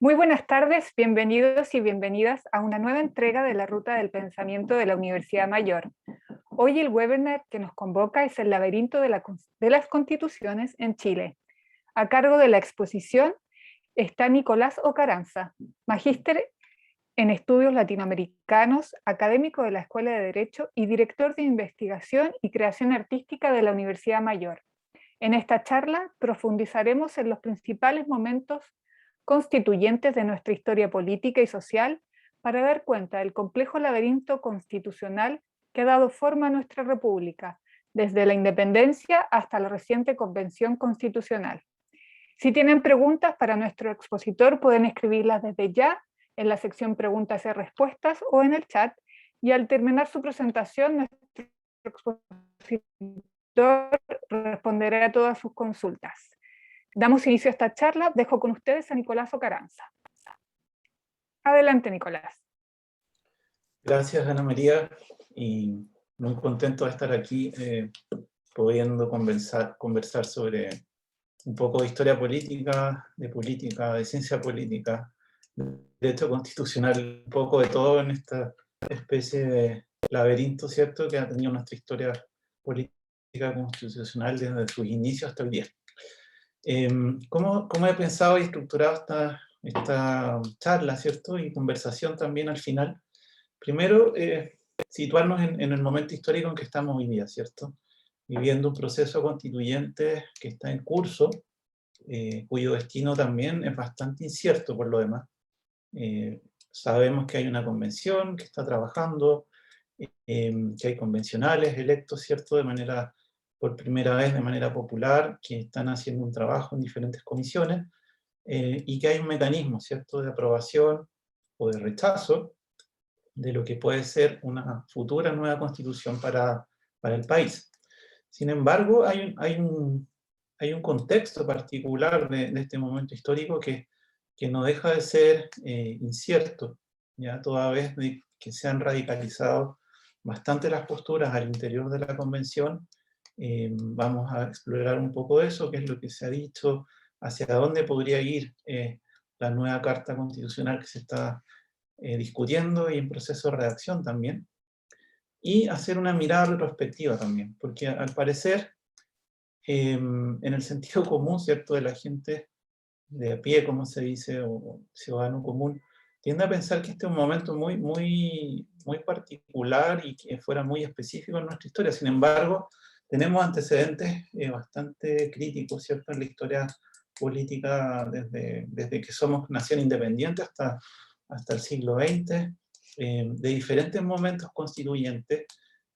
Muy buenas tardes, bienvenidos y bienvenidas a una nueva entrega de la Ruta del Pensamiento de la Universidad Mayor. Hoy el webinar que nos convoca es el laberinto de las constituciones en Chile. A cargo de la exposición está Nicolás Ocaranza, magíster en estudios latinoamericanos, académico de la Escuela de Derecho y director de investigación y creación artística de la Universidad Mayor. En esta charla profundizaremos en los principales momentos constituyentes de nuestra historia política y social para dar cuenta del complejo laberinto constitucional que ha dado forma a nuestra república, desde la independencia hasta la reciente Convención Constitucional. Si tienen preguntas para nuestro expositor, pueden escribirlas desde ya en la sección preguntas y respuestas o en el chat, y al terminar su presentación, nuestro expositor responderá a todas sus consultas. Damos inicio a esta charla. Dejo con ustedes a Nicolás Ocaranza. Adelante, Nicolás. Gracias, Ana María, y muy contento de estar aquí pudiendo conversar sobre un poco de historia política, de ciencia política, de derecho constitucional, un poco de todo en esta especie de laberinto, ¿cierto?, que ha tenido nuestra historia política constitucional desde sus inicios hasta el día. ¿Cómo he pensado y estructurado esta charla, ¿cierto?, y conversación también al final? Primero, situarnos en el momento histórico en que estamos hoy día, ¿cierto? Viviendo un proceso constituyente que está en curso, cuyo destino también es bastante incierto por lo demás. Sabemos que hay una convención que está trabajando, que hay convencionales electos, ¿cierto?, por primera vez de manera popular, que están haciendo un trabajo en diferentes comisiones, y que hay un mecanismo, ¿cierto?, de aprobación o de rechazo de lo que puede ser una futura nueva constitución para el país. Sin embargo, hay un contexto particular de este momento histórico que no deja de ser incierto, ya toda vez que se han radicalizado bastante las posturas al interior de la convención. Vamos a explorar un poco eso, qué es lo que se ha dicho, hacia dónde podría ir la nueva Carta Constitucional que se está discutiendo y en proceso de redacción también, y hacer una mirada retrospectiva también, porque al parecer, en el sentido común, ¿cierto?, de la gente de a pie, como se dice, o ciudadano común, tiende a pensar que este es un momento muy particular y que fuera muy específico en nuestra historia. Sin embargo, tenemos antecedentes bastante críticos, ¿cierto?, en la historia política desde que somos nación independiente hasta el siglo XX, de diferentes momentos constituyentes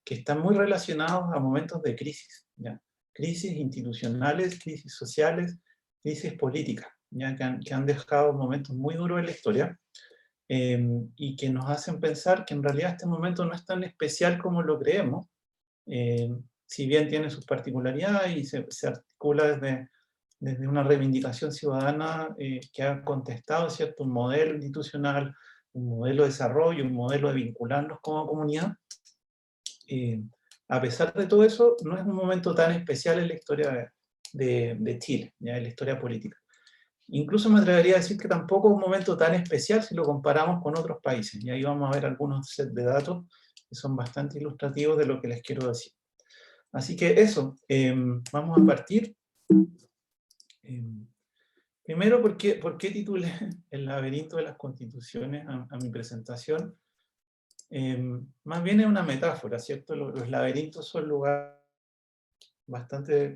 que están muy relacionados a momentos de crisis, ¿ya? Crisis institucionales, crisis sociales, crisis políticas, ¿ya? Que han dejado momentos muy duros en la historia, y que nos hacen pensar que en realidad este momento no es tan especial como lo creemos, si bien tiene sus particularidades y se articula desde una reivindicación ciudadana que ha contestado, ¿cierto?, un modelo institucional, un modelo de desarrollo, un modelo de vincularnos como comunidad. A pesar de todo eso, no es un momento tan especial en la historia de Chile, ¿ya?, en la historia política. Incluso me atrevería a decir que tampoco es un momento tan especial si lo comparamos con otros países, y ahí vamos a ver algunos set de datos que son bastante ilustrativos de lo que les quiero decir. Así que eso, vamos a partir. Primero, ¿por qué titulé El laberinto de las constituciones a mi presentación? Más bien es una metáfora, ¿cierto? Los laberintos son lugares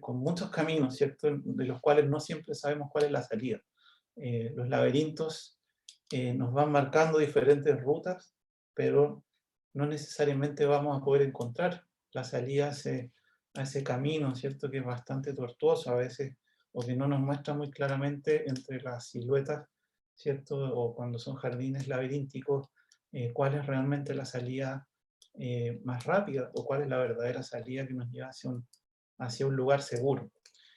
con muchos caminos, ¿cierto?, de los cuales no siempre sabemos cuál es la salida. Los laberintos nos van marcando diferentes rutas, pero no necesariamente vamos a poder encontrar la salida a ese camino, ¿cierto?, que es bastante tortuoso a veces, o que no nos muestra muy claramente entre las siluetas, ¿cierto?, o cuando son jardines laberínticos, cuál es realmente la salida más rápida, o cuál es la verdadera salida que nos lleva hacia un lugar seguro.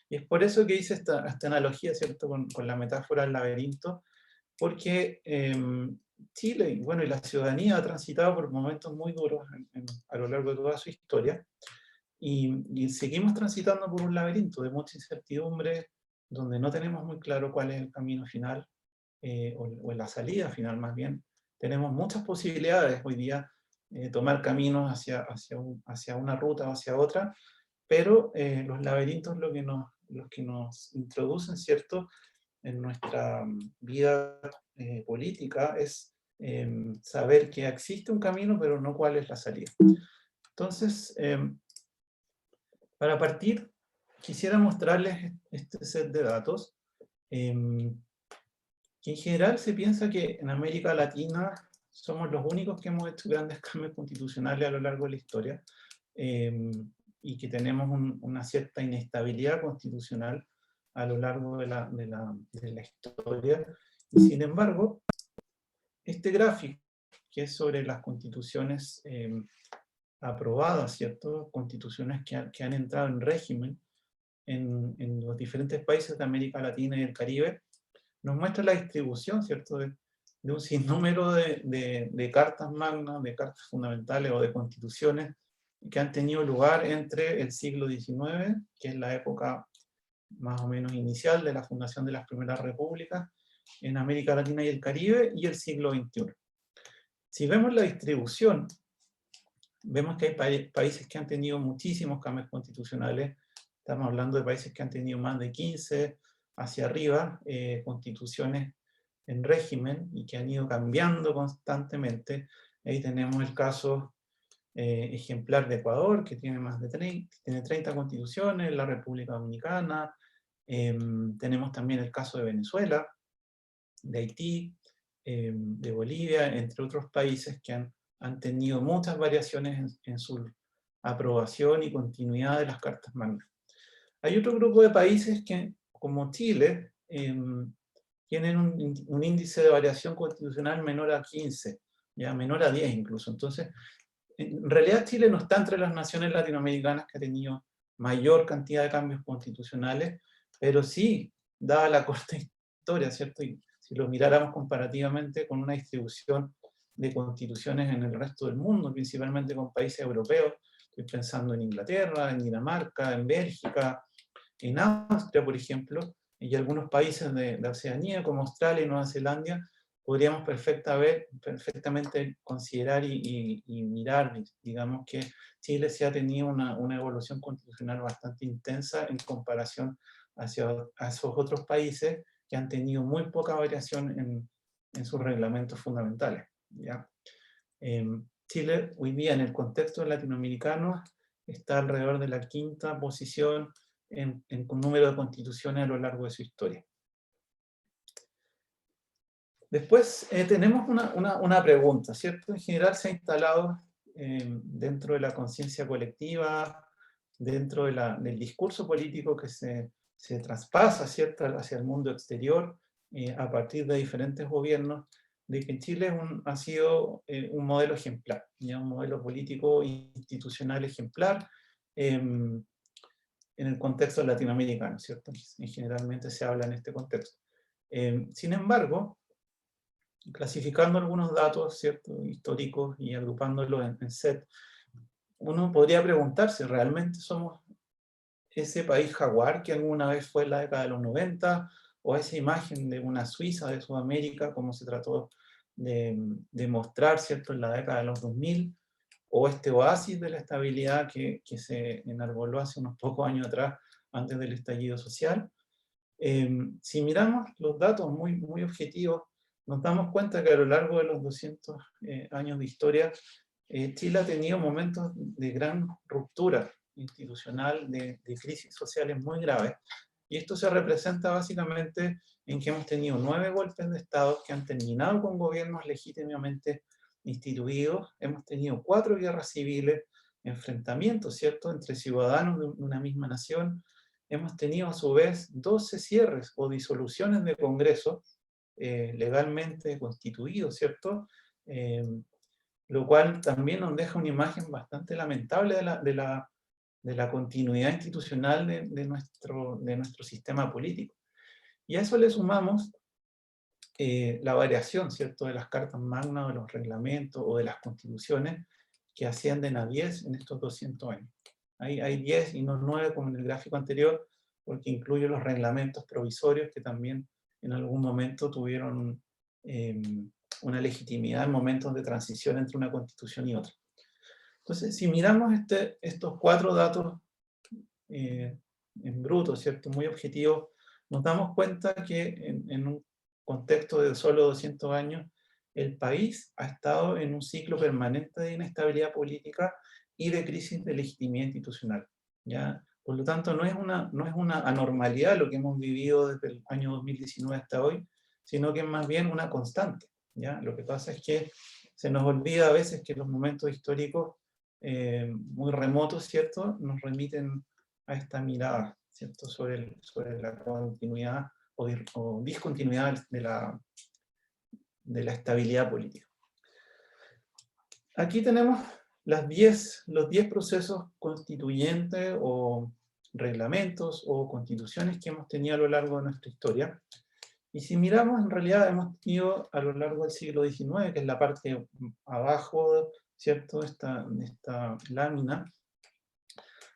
Y es por eso que hice esta analogía, ¿cierto?, con la metáfora del laberinto, porque Chile, y bueno, y la ciudadanía ha transitado por momentos muy duros a lo largo de toda su historia, y seguimos transitando por un laberinto de mucha incertidumbre, donde no tenemos muy claro cuál es el camino final, o en la salida final más bien, tenemos muchas posibilidades hoy día tomar caminos hacia una ruta o hacia otra, pero los laberintos los que nos introducen, ¿cierto?, en nuestra vida política es saber que existe un camino, pero no cuál es la salida. Entonces, para partir, quisiera mostrarles este set de datos, que en general se piensa que en América Latina somos los únicos que hemos hecho grandes cambios constitucionales a lo largo de la historia, y que tenemos una cierta inestabilidad constitucional a lo largo de la historia. Y sin embargo, este gráfico, que es sobre las constituciones aprobadas, ¿cierto? Constituciones que han entrado en régimen en los diferentes países de América Latina y el Caribe, nos muestra la distribución, ¿cierto?, de un sinnúmero de cartas magnas, de cartas fundamentales o de constituciones que han tenido lugar entre el siglo XIX, que es la época más o menos inicial de la fundación de las primeras repúblicas en América Latina y el Caribe, y el siglo XXI. Si vemos la distribución, vemos que hay países que han tenido muchísimos cambios constitucionales. Estamos hablando de países que han tenido más de 15 hacia arriba, constituciones en régimen, y que han ido cambiando constantemente. Ahí tenemos el caso ejemplar de Ecuador, que tiene más de 30 constituciones, la República Dominicana. Tenemos también el caso de Venezuela, de Haití, de Bolivia, entre otros países que han tenido muchas variaciones en su aprobación y continuidad de las cartas magnas. Hay otro grupo de países que, como Chile, tienen un índice de variación constitucional menor a 15, ya menor a 10 incluso. Entonces, en realidad Chile no está entre las naciones latinoamericanas que ha tenido mayor cantidad de cambios constitucionales, pero sí, dada la corta historia, ¿cierto? Y si lo miráramos comparativamente con una distribución de constituciones en el resto del mundo, principalmente con países europeos, estoy pensando en Inglaterra, en Dinamarca, en Bélgica, en Austria, por ejemplo, y algunos países de Oceanía, como Australia y Nueva Zelanda, podríamos perfectamente considerar y mirar, digamos, que Chile sí ha tenido una evolución constitucional bastante intensa en comparación a esos otros países que han tenido muy poca variación en sus reglamentos fundamentales, ¿ya? Chile hoy día, en el contexto latinoamericano, está alrededor de la 5ª posición en número de constituciones a lo largo de su historia. Después tenemos una pregunta, ¿cierto? En general se ha instalado dentro de la conciencia colectiva, dentro del discurso político que se traspasa, ¿cierto?, hacia el mundo exterior a partir de diferentes gobiernos, de que Chile ha sido un modelo ejemplar, ¿ya? Un modelo político e institucional ejemplar en el contexto latinoamericano, ¿cierto? Generalmente se habla en este contexto. Sin embargo, clasificando algunos datos, ¿cierto?, históricos y agrupándolos en set, uno podría preguntarse, ¿realmente somos ese país jaguar que alguna vez fue en la década de los 90, o esa imagen de una Suiza de Sudamérica, como se trató de mostrar, ¿cierto?, en la década de los 2000, o este oasis de la estabilidad que se enarboló hace unos pocos años atrás, antes del estallido social? Si miramos los datos muy objetivos, nos damos cuenta que a lo largo de los 200 años de historia, Chile ha tenido momentos de gran ruptura institucional, de crisis sociales muy graves, y esto se representa básicamente en que hemos tenido 9 golpes de Estado que han terminado con gobiernos legítimamente instituidos, hemos tenido 4 guerras civiles, enfrentamientos, ¿cierto?, entre ciudadanos de una misma nación, hemos tenido a su vez 12 cierres o disoluciones de Congreso legalmente constituidos, ¿cierto? Lo cual también nos deja una imagen bastante lamentable de la continuidad institucional de nuestro sistema político. Y a eso le sumamos la variación, ¿cierto?, de las cartas magnas, de los reglamentos o de las constituciones, que ascienden a 10 en estos 200 años. Hay 10 y no 9 como en el gráfico anterior, porque incluye los reglamentos provisorios que también en algún momento tuvieron una legitimidad en momentos de transición entre una constitución y otra. Entonces, si miramos estos 4 datos en bruto, ¿cierto? Muy objetivos, nos damos cuenta que en un contexto de solo 200 años, el país ha estado en un ciclo permanente de inestabilidad política y de crisis de legitimidad institucional, ¿ya? Por lo tanto, no es una anormalidad lo que hemos vivido desde el año 2019 hasta hoy, sino que es más bien una constante, ¿ya? Lo que pasa es que se nos olvida a veces que los momentos históricos muy remotos, ¿cierto?, nos remiten a esta mirada, ¿cierto?, sobre la continuidad o discontinuidad de la estabilidad política. Aquí tenemos los 10 procesos constituyentes o reglamentos o constituciones que hemos tenido a lo largo de nuestra historia. Y si miramos, en realidad hemos tenido a lo largo del siglo XIX, que es la parte abajo, ¿cierto?, esta lámina,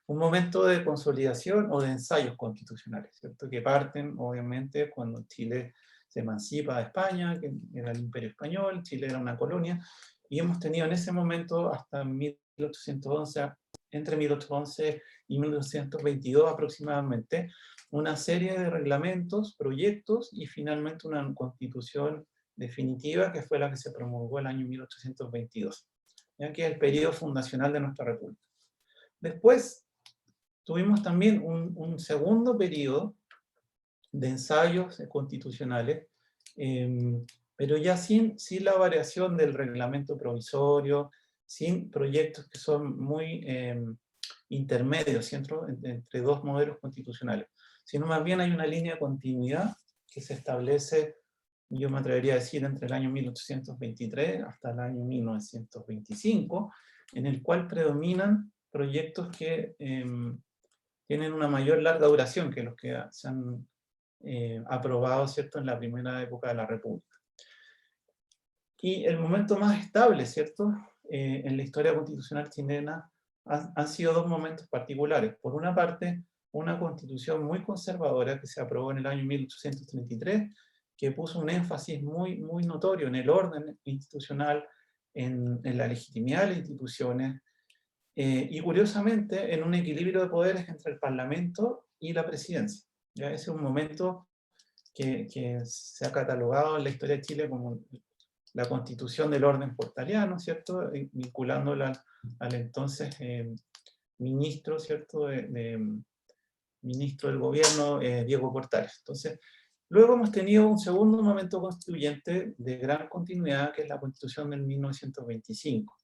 un momento de consolidación o de ensayos constitucionales, ¿cierto?, que parten, obviamente, cuando Chile se emancipa de España, que era el Imperio Español, Chile era una colonia, y hemos tenido en ese momento, hasta 1811, entre 1811 y 1922 aproximadamente, una serie de reglamentos, proyectos, y finalmente una constitución definitiva, que fue la que se promulgó el año 1822, ya que es el periodo fundacional de nuestra república. Después tuvimos también un segundo periodo de ensayos constitucionales, pero ya sin la variación del reglamento provisorio, sin proyectos que son muy intermedios entre 2 modelos constitucionales, sino más bien hay una línea de continuidad que se establece, yo me atrevería a decir, entre el año 1823 hasta el año 1925, en el cual predominan proyectos que tienen una mayor larga duración que los que se han aprobado, ¿cierto?, en la primera época de la República. Y el momento más estable, ¿cierto?, en la historia constitucional chilena han sido 2 momentos particulares. Por una parte, una constitución muy conservadora que se aprobó en el año 1833, que puso un énfasis muy notorio en el orden institucional, en la legitimidad de las instituciones, y curiosamente en un equilibrio de poderes entre el Parlamento y la Presidencia. ¿Ya? Ese es un momento que se ha catalogado en la historia de Chile como la constitución del orden portaliano, ¿cierto?, vinculándola al entonces ministro, ¿cierto?, ministro del gobierno, Diego Portales. Entonces, luego hemos tenido un segundo momento constituyente de gran continuidad, que es la Constitución del 1925,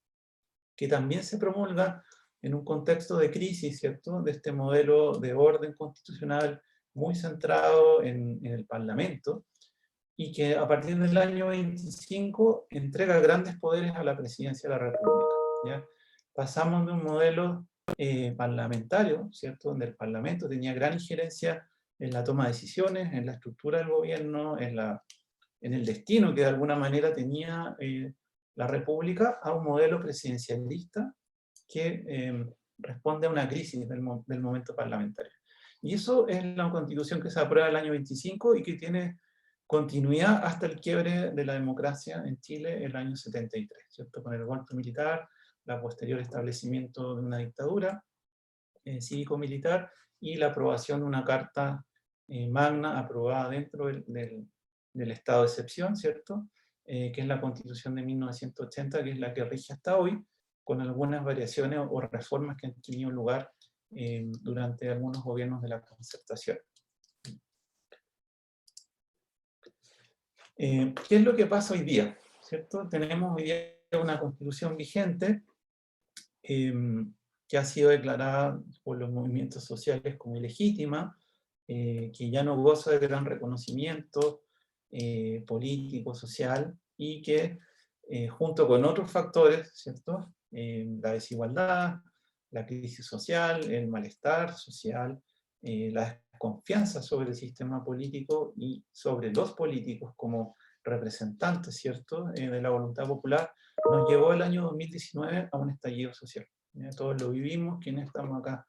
que también se promulga en un contexto de crisis, ¿cierto?, de este modelo de orden constitucional muy centrado en el Parlamento, y que a partir del año 25 entrega grandes poderes a la Presidencia de la República, ¿ya? Pasamos de un modelo parlamentario, ¿cierto?, donde el Parlamento tenía gran injerencia en la toma de decisiones, en la estructura del gobierno, en el destino que de alguna manera tenía la República, a un modelo presidencialista que responde a una crisis del momento parlamentario. Y eso es la Constitución que se aprueba el año 25 y que tiene continuidad hasta el quiebre de la democracia en Chile el año 73, ¿cierto?, con el golpe militar, la posterior establecimiento de una dictadura cívico-militar y la aprobación de una carta magna aprobada dentro del estado de excepción, ¿cierto?, que es la Constitución de 1980, que es la que rige hasta hoy, con algunas variaciones o reformas que han tenido lugar durante algunos gobiernos de la concertación. ¿Qué es lo que pasa hoy día? ¿Cierto? Tenemos hoy día una constitución vigente que ha sido declarada por los movimientos sociales como ilegítima, que ya no goza de gran reconocimiento político, social, y que junto con otros factores, ¿cierto?, la desigualdad, la crisis social, el malestar social, la desconfianza sobre el sistema político y sobre los políticos como representantes, ¿cierto?, de la voluntad popular, nos llevó el año 2019 a un estallido social. ¿Ya? Todos lo vivimos, quienes estamos acá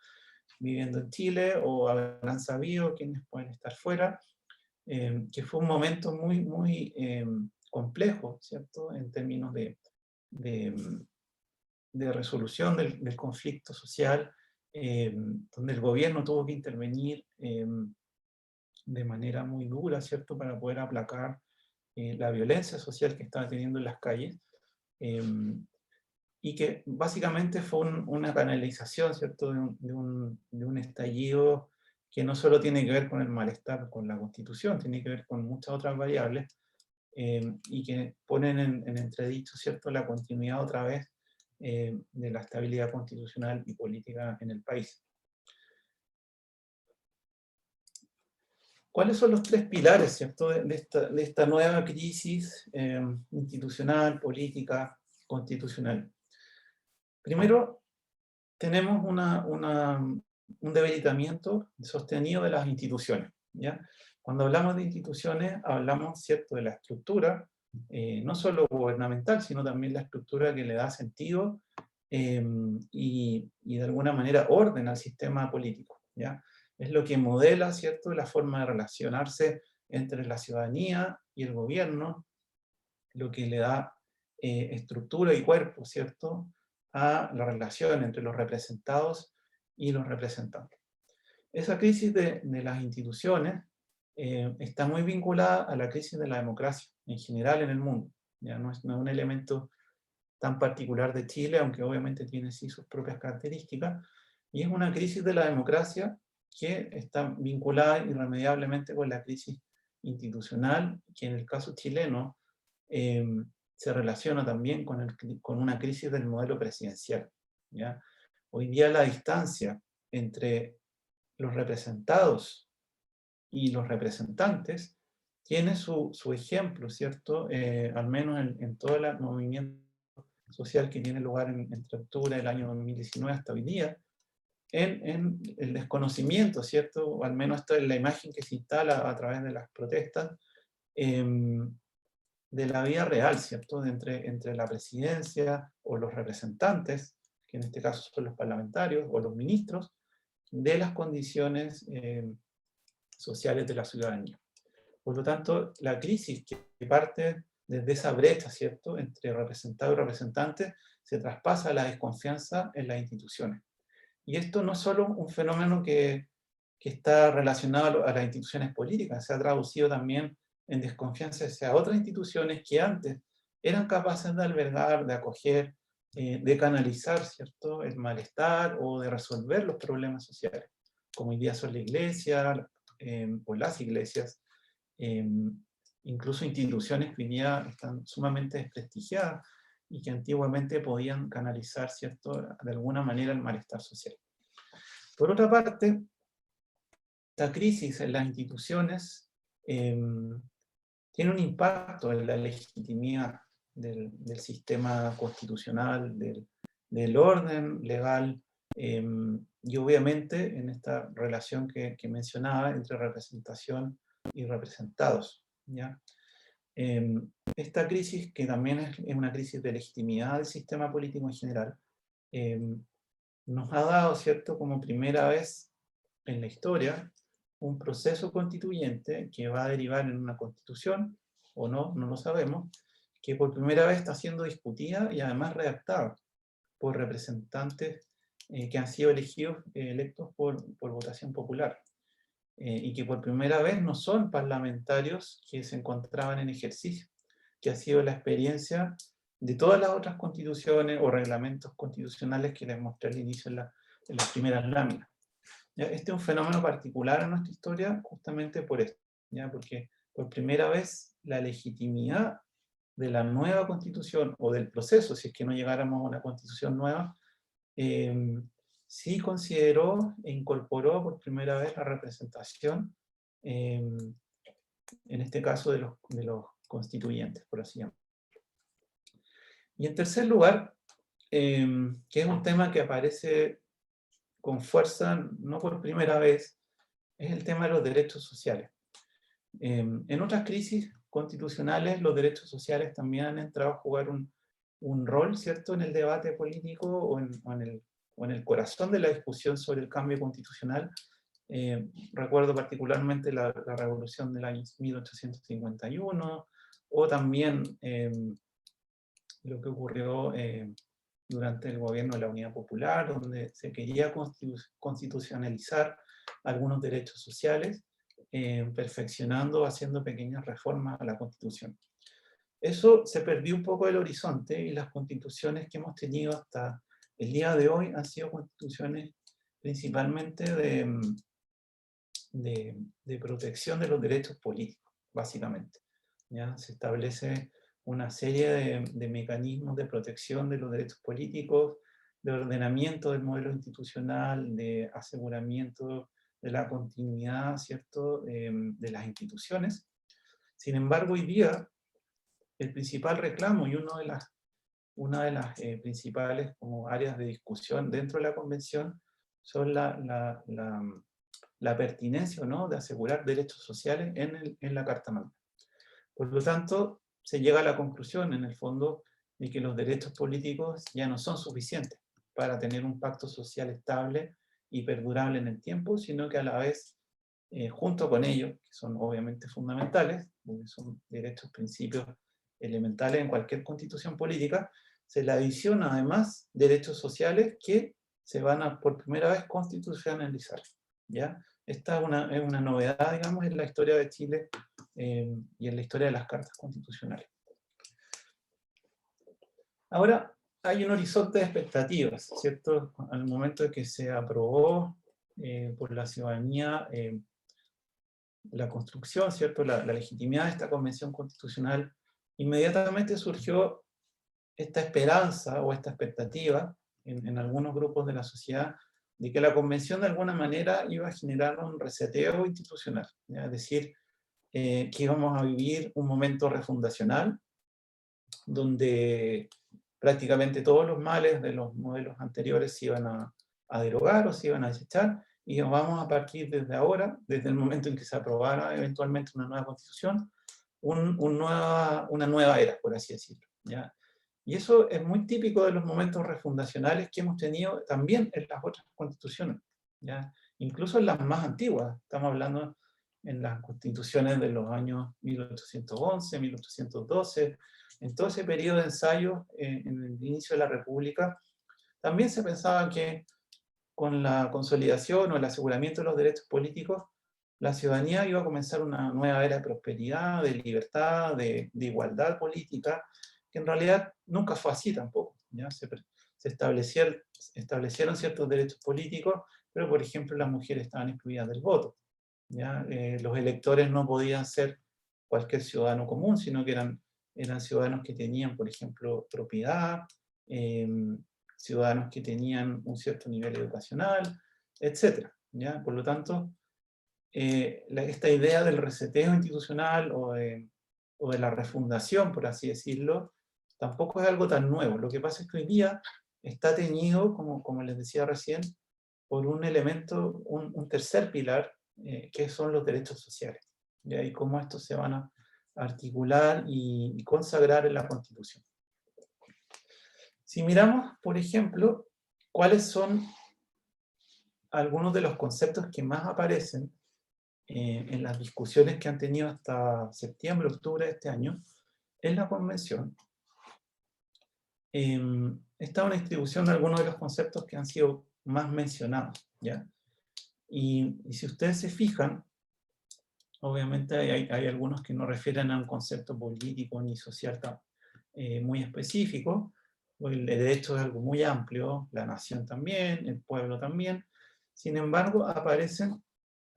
viviendo en Chile, o habrán sabido, quienes pueden estar fuera, que fue un momento muy complejo, ¿cierto?, en términos de, de resolución del conflicto social, donde el gobierno tuvo que intervenir de manera muy dura, ¿cierto?, para poder aplacar la violencia social que estaba teniendo en las calles, y que básicamente fue una canalización, ¿cierto?, de un estallido que no solo tiene que ver con el malestar con la Constitución, tiene que ver con muchas otras variables, y que ponen en entredicho, ¿cierto?, la continuidad otra vez de la estabilidad constitucional y política en el país. ¿Cuáles son los tres pilares, ¿cierto?, de esta nueva crisis institucional, política, constitucional? Primero, tenemos un debilitamiento sostenido de las instituciones, ¿ya? Cuando hablamos de instituciones, hablamos, ¿cierto?, de la estructura, no solo gubernamental, sino también la estructura que le da sentido y de alguna manera orden al sistema político, ¿ya? Es lo que modela, ¿cierto?, la forma de relacionarse entre la ciudadanía y el gobierno, lo que le da estructura y cuerpo, ¿cierto?, a la relación entre los representados y los representantes. Esa crisis de las instituciones está muy vinculada a la crisis de la democracia en general en el mundo. Ya no es un elemento tan particular de Chile, aunque obviamente tiene sí sus propias características, y es una crisis de la democracia que está vinculada irremediablemente con la crisis institucional, que en el caso chileno se relaciona también con una crisis del modelo presidencial, ¿ya? Hoy día la distancia entre los representados y los representantes tiene su ejemplo, ¿cierto? Al menos en todo el movimiento social que tiene lugar entre octubre del año 2019 hasta hoy día, en el desconocimiento, ¿cierto? O al menos esta es la imagen que se instala a través de las protestas, de la vida real, ¿cierto? Entre la presidencia o los representantes, que en este caso son los parlamentarios o los ministros, de las condiciones sociales de la ciudadanía. Por lo tanto, la crisis que parte desde esa brecha, ¿cierto?, entre representado y representante, se traspasa a la desconfianza en las instituciones. Y esto no es solo un fenómeno que está relacionado a las instituciones políticas, se ha traducido también en desconfianza hacia otras instituciones que antes eran capaces de albergar, de acoger, de canalizar, ¿cierto?, el malestar o de resolver los problemas sociales, como hoy día son la iglesia o las iglesias, incluso instituciones que hoy día están sumamente desprestigiadas y que antiguamente podían canalizar, ¿cierto?, de alguna manera el malestar social. Por otra parte, esta crisis en las instituciones tiene un impacto en la legitimidad del sistema constitucional, del orden legal, y obviamente en esta relación que mencionaba entre representación y representados, ¿ya? Esta crisis, que también es una crisis de legitimidad del sistema político en general, nos ha dado, ¿cierto?, como primera vez en la historia, un proceso constituyente que va a derivar en una constitución, o no, no lo sabemos, que por primera vez está siendo discutida y además redactada por representantes que han sido electos por votación popular, y que por primera vez no son parlamentarios que se encontraban en ejercicio, que ha sido la experiencia de todas las otras constituciones o reglamentos constitucionales que les mostré al inicio en las primeras láminas. ¿Ya? Este es un fenómeno particular en nuestra historia justamente por esto, ¿ya? Porque por primera vez la legitimidad de la nueva constitución o del proceso, si es que no llegáramos a una constitución nueva, sí consideró e incorporó por primera vez la representación, en este caso de los constituyentes, por así llamarlo. Y en tercer lugar, que es un tema que aparece con fuerza, no por primera vez, es el tema de los derechos sociales. En otras crisis constitucionales, los derechos sociales también han entrado a jugar un rol, ¿cierto?, en el debate político o en el corazón de la discusión sobre el cambio constitucional, Recuerdo particularmente la revolución del año 1851, o también lo que ocurrió durante el gobierno de la Unidad Popular, donde se quería constitucionalizar algunos derechos sociales, perfeccionando, haciendo pequeñas reformas a la Constitución. Eso se perdió un poco del horizonte, y las constituciones que hemos tenido hasta el día de hoy han sido constituciones principalmente de protección de los derechos políticos, básicamente. ¿Ya? Se establece una serie de mecanismos de protección de los derechos políticos, de ordenamiento del modelo institucional, de aseguramiento de la continuidad, ¿cierto?, de las instituciones. Sin embargo, hoy día, el principal reclamo y una de las principales como áreas de discusión dentro de la Convención son la pertinencia o no de asegurar derechos sociales en la Carta Magna. Por lo tanto, se llega a la conclusión, en el fondo, de que los derechos políticos ya no son suficientes para tener un pacto social estable y perdurable en el tiempo, sino que a la vez, junto con ellos, que son obviamente fundamentales, porque son derechos, principios elementales en cualquier constitución política, se le adiciona además derechos sociales que se van a por primera vez constitucionalizar, ¿ya? Esta es una novedad, digamos, en la historia de Chile y en la historia de las cartas constitucionales. Ahora, hay un horizonte de expectativas, ¿cierto? Al momento de que se aprobó por la ciudadanía la construcción, ¿cierto?, la legitimidad de esta convención constitucional, inmediatamente surgió esta esperanza o esta expectativa en algunos grupos de la sociedad de que la convención de alguna manera iba a generar un reseteo institucional, ¿ya? Es decir, que íbamos a vivir un momento refundacional donde prácticamente todos los males de los modelos anteriores se iban a derogar o se iban a desechar, y vamos a partir desde ahora, desde el momento en que se aprobara eventualmente una nueva constitución, una nueva era, por así decirlo, ¿ya? Y eso es muy típico de los momentos refundacionales que hemos tenido también en las otras constituciones, ¿ya? Incluso en las más antiguas, estamos hablando en las constituciones de los años 1811, 1812, en todo ese periodo de ensayo, en el inicio de la República, también se pensaba que con la consolidación o el aseguramiento de los derechos políticos, la ciudadanía iba a comenzar una nueva era de prosperidad, de libertad, de igualdad política, que en realidad nunca fue así tampoco, ¿ya? Se establecieron ciertos derechos políticos, pero por ejemplo las mujeres estaban excluidas del voto, ¿ya? Los electores no podían ser cualquier ciudadano común, sino que eran ciudadanos que tenían, por ejemplo, propiedad, ciudadanos que tenían un cierto nivel educacional, etc., ¿ya? Por lo tanto, esta idea del reseteo institucional o de la refundación, por así decirlo, tampoco es algo tan nuevo. Lo que pasa es que hoy día está teñido, como les decía recién, por un elemento, un tercer pilar, que son los derechos sociales, ¿ya? Y cómo estos se van a articular y consagrar en la Constitución. Si miramos, por ejemplo, cuáles son algunos de los conceptos que más aparecen en las discusiones que han tenido hasta septiembre, octubre de este año, en la Convención, está una distribución de algunos de los conceptos que han sido más mencionados, ¿ya? Y si ustedes se fijan, obviamente hay algunos que no refieren a un concepto político ni social muy específico, el derecho es algo muy amplio, la nación también, el pueblo también. Sin embargo, aparecen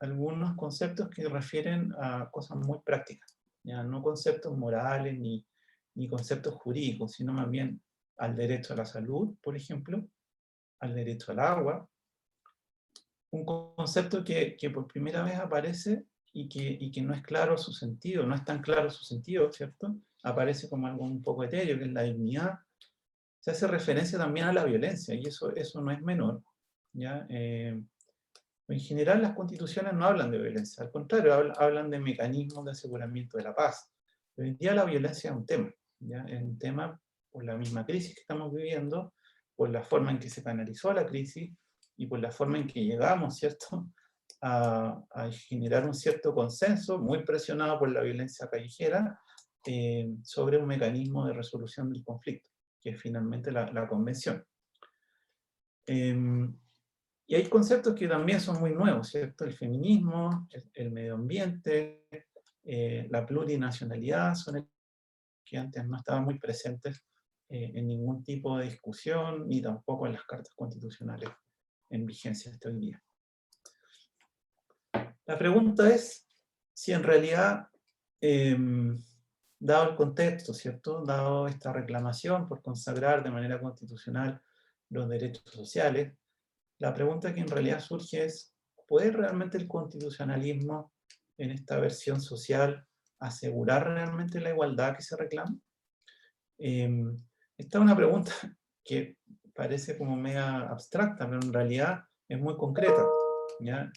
algunos conceptos que refieren a cosas muy prácticas, ¿ya? No conceptos morales ni conceptos jurídicos, sino más bien al derecho a la salud, por ejemplo, al derecho al agua, un concepto que por primera vez aparece y que no es claro su sentido, no es tan claro su sentido, ¿cierto? Aparece como algo un poco etéreo, que es la dignidad. Se hace referencia también a la violencia, y eso no es menor, ¿ya? En general las constituciones no hablan de violencia, al contrario, hablan de mecanismos de aseguramiento de la paz. Hoy en día la violencia es un tema, ¿ya? Es un tema por la misma crisis que estamos viviendo, por la forma en que se canalizó la crisis y por la forma en que llegamos, ¿cierto?, a generar un cierto consenso, muy presionado por la violencia callejera, sobre un mecanismo de resolución del conflicto, que es finalmente la convención. Y hay conceptos que también son muy nuevos, ¿cierto? El feminismo, el medio ambiente, la plurinacionalidad, son que antes no estaban muy presentes en ningún tipo de discusión, ni tampoco en las cartas constitucionales en vigencia hasta hoy día. La pregunta es si en realidad, dado el contexto, ¿cierto? Dado esta reclamación por consagrar de manera constitucional los derechos sociales, la pregunta que en realidad surge es, ¿puede realmente el constitucionalismo en esta versión social asegurar realmente la igualdad que se reclama? Esta es una pregunta que parece como media abstracta, pero en realidad es muy concreta, ¿ya?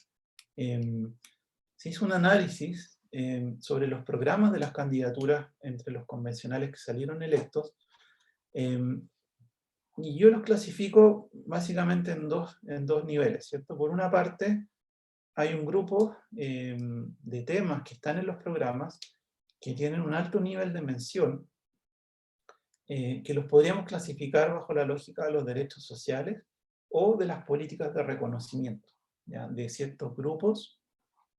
Se hizo un análisis sobre los programas de las candidaturas entre los convencionales que salieron electos, y yo los clasifico básicamente en dos niveles, ¿cierto? Por una parte, hay un grupo de temas que están en los programas que tienen un alto nivel de mención, que los podríamos clasificar bajo la lógica de los derechos sociales o de las políticas de reconocimiento, ¿ya? De ciertos grupos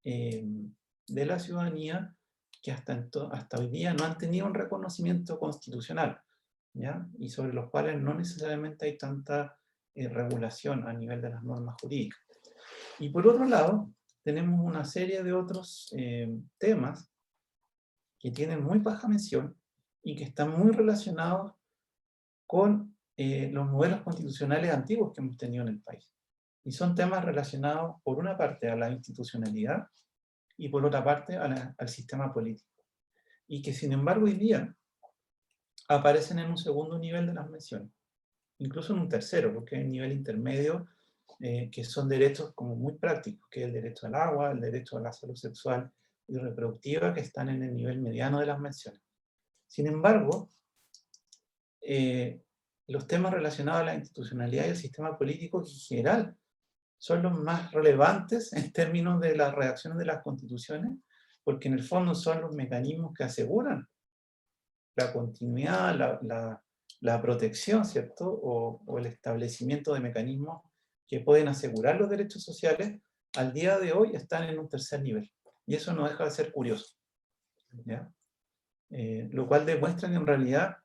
de la ciudadanía que hasta hoy día no han tenido un reconocimiento constitucional, ¿ya? Y sobre los cuales no necesariamente hay tanta regulación a nivel de las normas jurídicas. Y por otro lado, tenemos una serie de otros temas que tienen muy baja mención y que están muy relacionados con los modelos constitucionales antiguos que hemos tenido en el país. Y son temas relacionados, por una parte, a la institucionalidad y por otra parte, al sistema político. Y que, sin embargo, hoy día aparecen en un segundo nivel de las menciones, incluso en un tercero, porque hay un nivel intermedio que son derechos como muy prácticos, que es el derecho al agua, el derecho a la salud sexual y reproductiva, que están en el nivel mediano de las menciones. Sin embargo, los temas relacionados a la institucionalidad y el sistema político en general son los más relevantes en términos de las redacciones de las constituciones, porque en el fondo son los mecanismos que aseguran la continuidad, la protección, ¿cierto? O el establecimiento de mecanismos que pueden asegurar los derechos sociales, al día de hoy están en un tercer nivel. Y eso no deja de ser curioso, ¿ya? Lo cual demuestra que en realidad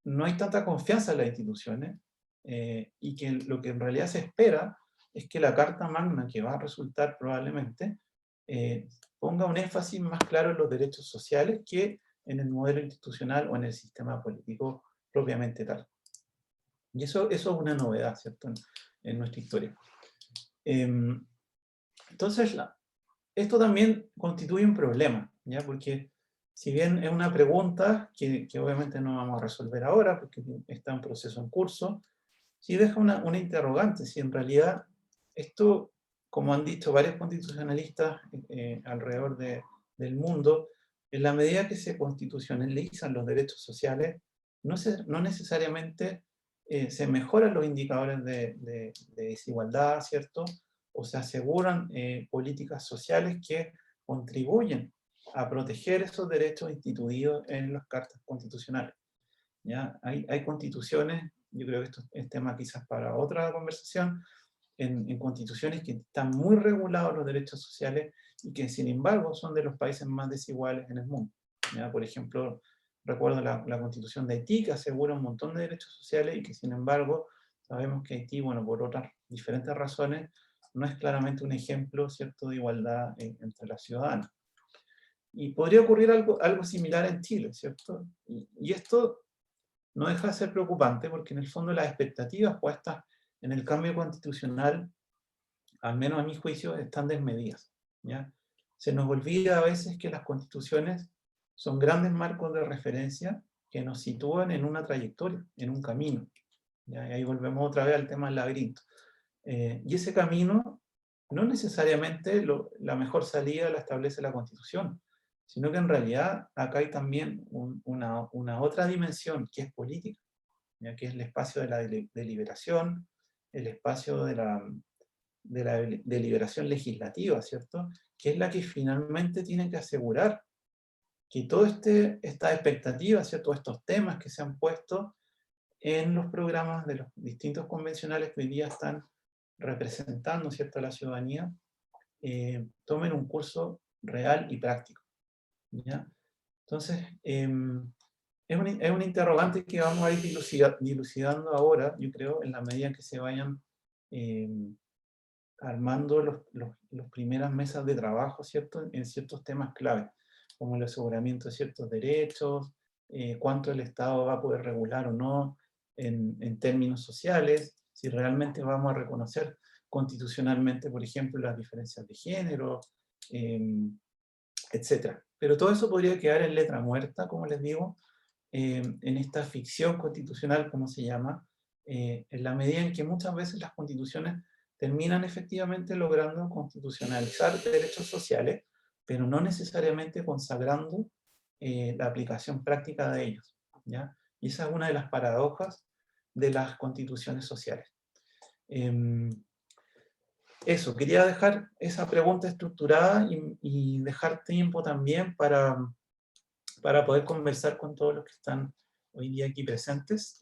no hay tanta confianza en las instituciones, y que lo que en realidad se espera es que la Carta Magna, que va a resultar probablemente, ponga un énfasis más claro en los derechos sociales que en el modelo institucional o en el sistema político propiamente tal. Y eso es una novedad, ¿cierto?, en nuestra historia. Entonces, esto también constituye un problema, ¿ya? Porque si bien es una pregunta que obviamente no vamos a resolver ahora, porque está un proceso en curso, sí deja una interrogante, si en realidad esto, como han dicho varios constitucionalistas alrededor del mundo, en la medida que se constitucionalizan los derechos sociales, no necesariamente se mejoran los indicadores de desigualdad, ¿cierto? O se aseguran políticas sociales que contribuyen a proteger esos derechos instituidos en las cartas constitucionales, ¿ya? Hay constituciones, yo creo que esto es tema quizás para otra conversación, en constituciones que están muy regulados los derechos sociales y que sin embargo son de los países más desiguales en el mundo, ¿ya? Por ejemplo, recuerdo la constitución de Haití, que asegura un montón de derechos sociales y que sin embargo sabemos que Haití, bueno, por otras diferentes razones, no es claramente un ejemplo, ¿cierto?, de igualdad entre las ciudadanas. Y podría ocurrir algo similar en Chile, ¿cierto? Y esto no deja de ser preocupante porque en el fondo las expectativas puestas en el cambio constitucional, al menos a mi juicio, están desmedidas, ¿ya? Se nos olvida a veces que las constituciones son grandes marcos de referencia que nos sitúan en una trayectoria, en un camino, ¿ya? Y ahí volvemos otra vez al tema del laberinto. Y ese camino no necesariamente la mejor salida la establece la Constitución, sino que en realidad acá hay también una otra dimensión que es política, ¿ya? Que es el espacio de la deliberación, el espacio de la deliberación legislativa, ¿cierto? Que es la que finalmente tiene que asegurar que todas estas expectativas, ¿cierto? Estos temas que se han puesto en los programas de los distintos convencionales que hoy día están representando, ¿cierto?, a la ciudadanía, tomen un curso real y práctico, ¿ya? Entonces, es un interrogante que vamos a ir dilucidando ahora, yo creo, en la medida que se vayan armando los primeras mesas de trabajo, ¿cierto?, en ciertos temas clave, como el aseguramiento de ciertos derechos, cuánto el Estado va a poder regular o no en términos sociales, si realmente vamos a reconocer constitucionalmente, por ejemplo, las diferencias de género, etc. Pero todo eso podría quedar en letra muerta, como les digo, en esta ficción constitucional, como se llama, en la medida en que muchas veces las constituciones terminan efectivamente logrando constitucionalizar derechos sociales, pero no necesariamente consagrando la aplicación práctica de ellos, ¿ya? Y esa es una de las paradojas de las constituciones sociales. Eso, quería dejar esa pregunta estructurada y dejar tiempo también para poder conversar con todos los que están hoy día aquí presentes,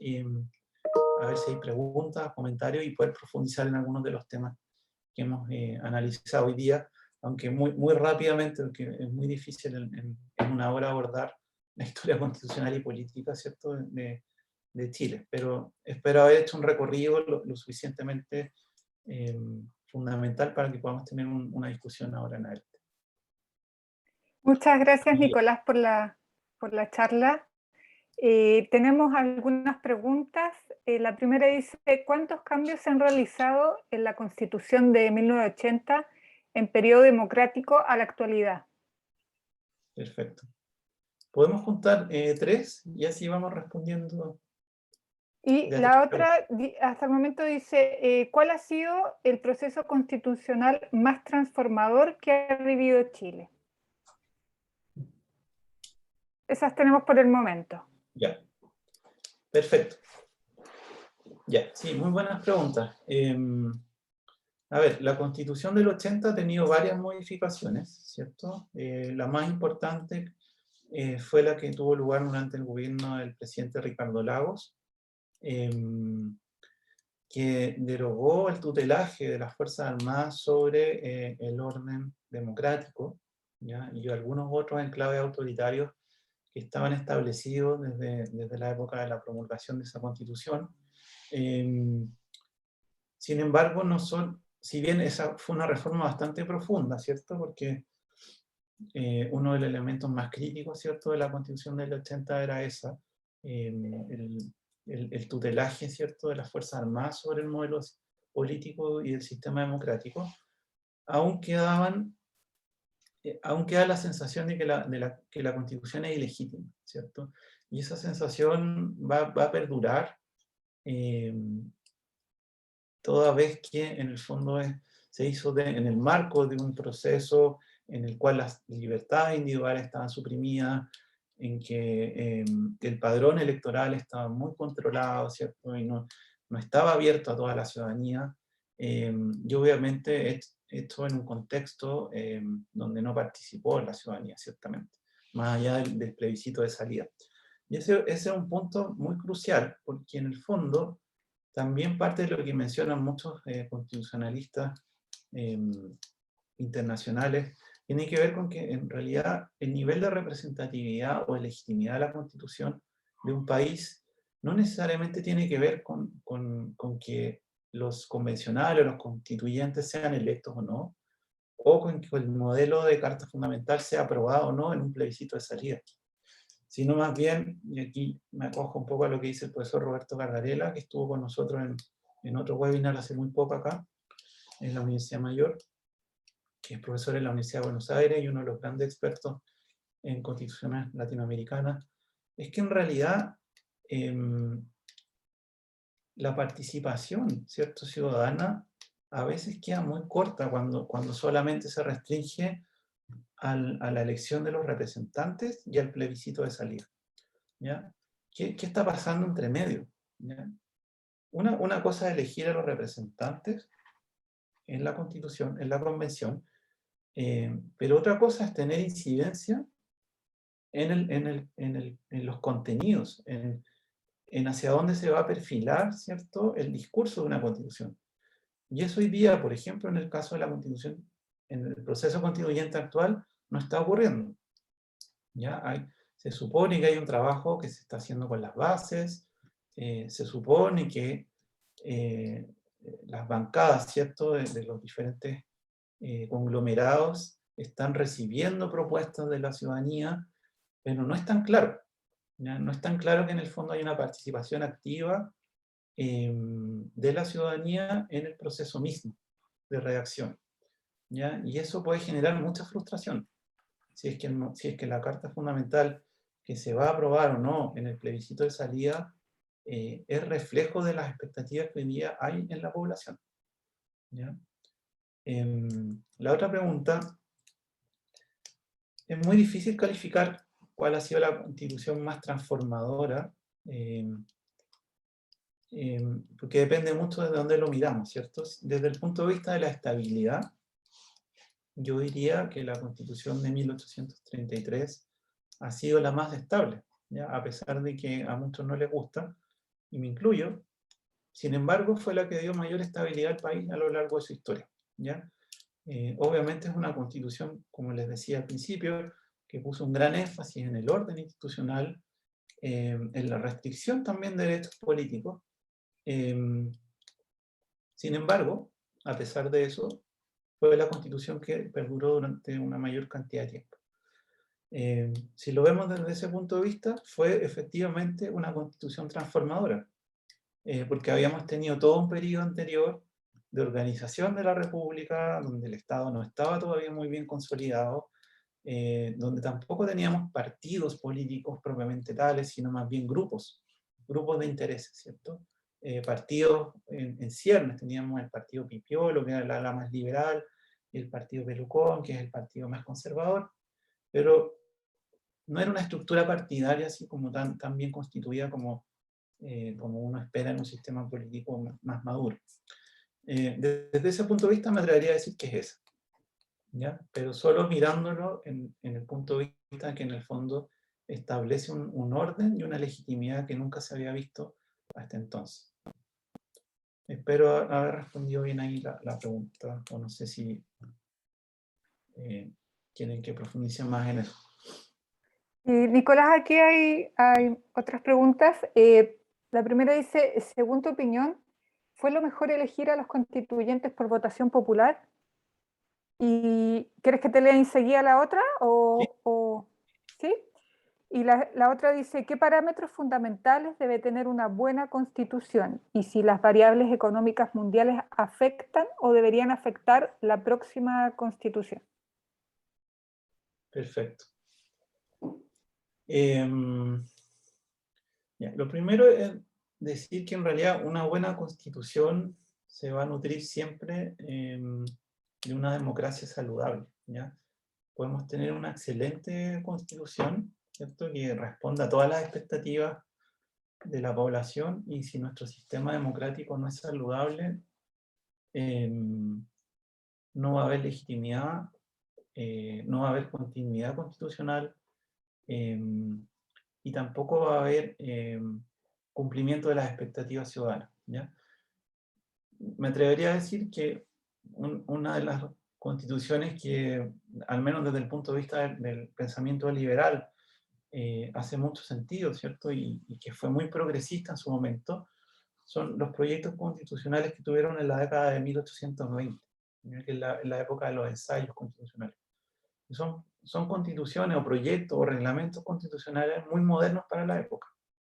a ver si hay preguntas, comentarios y poder profundizar en algunos de los temas que hemos analizado hoy día, aunque muy rápidamente, porque es muy difícil en una hora abordar la historia constitucional y política, ¿cierto?, de Chile, pero espero haber hecho un recorrido lo suficientemente fundamental para que podamos tener una discusión ahora en adelante. Muchas gracias, Nicolás, por la charla. Tenemos algunas preguntas. La primera dice, ¿cuántos cambios se han realizado en la Constitución de 1980 en periodo democrático a la actualidad? Perfecto. Podemos juntar 3 y así vamos respondiendo. Y la otra, hasta el momento dice, ¿cuál ha sido el proceso constitucional más transformador que ha vivido Chile? Esas tenemos por el momento. Ya, perfecto. Ya, sí, muy buenas preguntas. A ver, la Constitución del 80 ha tenido varias modificaciones, ¿cierto? La más importante fue la que tuvo lugar durante el gobierno del presidente Ricardo Lagos, que derogó el tutelaje de las Fuerzas Armadas sobre el orden democrático, ¿ya? Y algunos otros enclaves autoritarios que estaban establecidos desde la época de la promulgación de esa Constitución. Sin embargo, no son, si bien esa fue una reforma bastante profunda, ¿cierto? Porque uno de los elementos más críticos, ¿cierto?, de la Constitución del 80 era esa, el tutelaje, ¿cierto?, de las Fuerzas Armadas sobre el modelo político y el sistema democrático, aún queda la sensación de que la Constitución es ilegítima, ¿cierto? Y esa sensación va a perdurar toda vez que en el fondo se hizo en el marco de un proceso en el cual las libertades individuales estaban suprimidas, en que el padrón electoral estaba muy controlado, ¿cierto? Y no estaba abierto a toda la ciudadanía, y obviamente esto en un contexto donde no participó la ciudadanía, ciertamente, más allá del plebiscito de salida. Y ese es un punto muy crucial, porque en el fondo también parte de lo que mencionan muchos constitucionalistas internacionales tiene que ver con que en realidad el nivel de representatividad o de legitimidad de la Constitución de un país no necesariamente tiene que ver con que los convencionales o los constituyentes sean electos o no, o con que el modelo de Carta Fundamental sea aprobado o no en un plebiscito de salida, sino más bien, y aquí me acojo un poco a lo que dice el profesor Roberto Gargarella, que estuvo con nosotros en otro webinar hace muy poco acá, en la Universidad Mayor, que es profesor en la Universidad de Buenos Aires y uno de los grandes expertos en constituciones latinoamericanas, es que en realidad la participación, ¿cierto?, ciudadana a veces queda muy corta cuando solamente se restringe a la elección de los representantes y al plebiscito de salida, ¿ya? ¿Qué está pasando entre medio? ¿Ya? Una cosa es elegir a los representantes, en la Constitución, en la Convención, pero otra cosa es tener incidencia en los contenidos, en hacia dónde se va a perfilar, ¿cierto?, el discurso de una Constitución. Y eso hoy día, por ejemplo, en el caso de la Constitución, en el proceso constituyente actual, no está ocurriendo. ¿Ya? Se supone que hay un trabajo que se está haciendo con las bases, se supone que las bancadas, ¿cierto?, de los diferentes conglomerados están recibiendo propuestas de la ciudadanía, pero no es tan claro. ¿Ya? No es tan claro que en el fondo hay una participación activa de la ciudadanía en el proceso mismo de redacción. ¿Ya? Y eso puede generar mucha frustración. Si es que la Carta Fundamental que se va a aprobar o no en el plebiscito de salida es reflejo de las expectativas que hoy día hay en la población. ¿Ya? La otra pregunta, es muy difícil calificar cuál ha sido la constitución más transformadora, porque depende mucho de dónde lo miramos, ¿cierto? Desde el punto de vista de la estabilidad, yo diría que la Constitución de 1833 ha sido la más estable, ¿ya? A pesar de que a muchos no les gusta, y me incluyo. Sin embargo, fue la que dio mayor estabilidad al país a lo largo de su historia, ¿ya? Obviamente es una Constitución, como les decía al principio, que puso un gran énfasis en el orden institucional, en la restricción también de derechos políticos. Sin embargo, a pesar de eso, fue la Constitución que perduró durante una mayor cantidad de tiempo. Si lo vemos desde ese punto de vista, fue efectivamente una Constitución transformadora, porque habíamos tenido todo un periodo anterior de organización de la República, donde el Estado no estaba todavía muy bien consolidado, donde tampoco teníamos partidos políticos propiamente tales, sino más bien grupos de intereses, ¿cierto? Partidos en ciernes, teníamos el partido Pipiolo, que era la ala más liberal, y el partido Pelucón, que es el partido más conservador, pero no era una estructura partidaria así como tan bien constituida como uno espera en un sistema político más maduro. Desde ese punto de vista me atrevería a decir que es esa, ¿ya? Pero solo mirándolo en el punto de vista que en el fondo establece un orden y una legitimidad que nunca se había visto hasta entonces. Espero haber respondido bien ahí la pregunta, o no sé si quieren que profundice más en eso. Nicolás, aquí hay otras preguntas. La primera dice, según tu opinión, ¿fue lo mejor elegir a los constituyentes por votación popular? ¿Y quieres que te lea enseguida la otra? ¿Sí? Y la otra dice, ¿qué parámetros fundamentales debe tener una buena constitución? Y si las variables económicas mundiales afectan o deberían afectar la próxima constitución. Perfecto. Lo primero es decir que en realidad una buena constitución se va a nutrir siempre de una democracia saludable, ¿ya? Podemos tener una excelente constitución, ¿cierto?, que responda a todas las expectativas de la población, y si nuestro sistema democrático no es saludable, no va a haber legitimidad, no va a haber continuidad constitucional, y tampoco va a haber cumplimiento de las expectativas ciudadanas, ¿ya? Me atrevería a decir que una de las constituciones que, al menos desde el punto de vista del pensamiento liberal, hace mucho sentido, ¿cierto? Y que fue muy progresista en su momento, son los proyectos constitucionales que tuvieron en la década de 1820, ¿ya? Que es la época de los ensayos constitucionales. Son constituciones o proyectos o reglamentos constitucionales muy modernos para la época,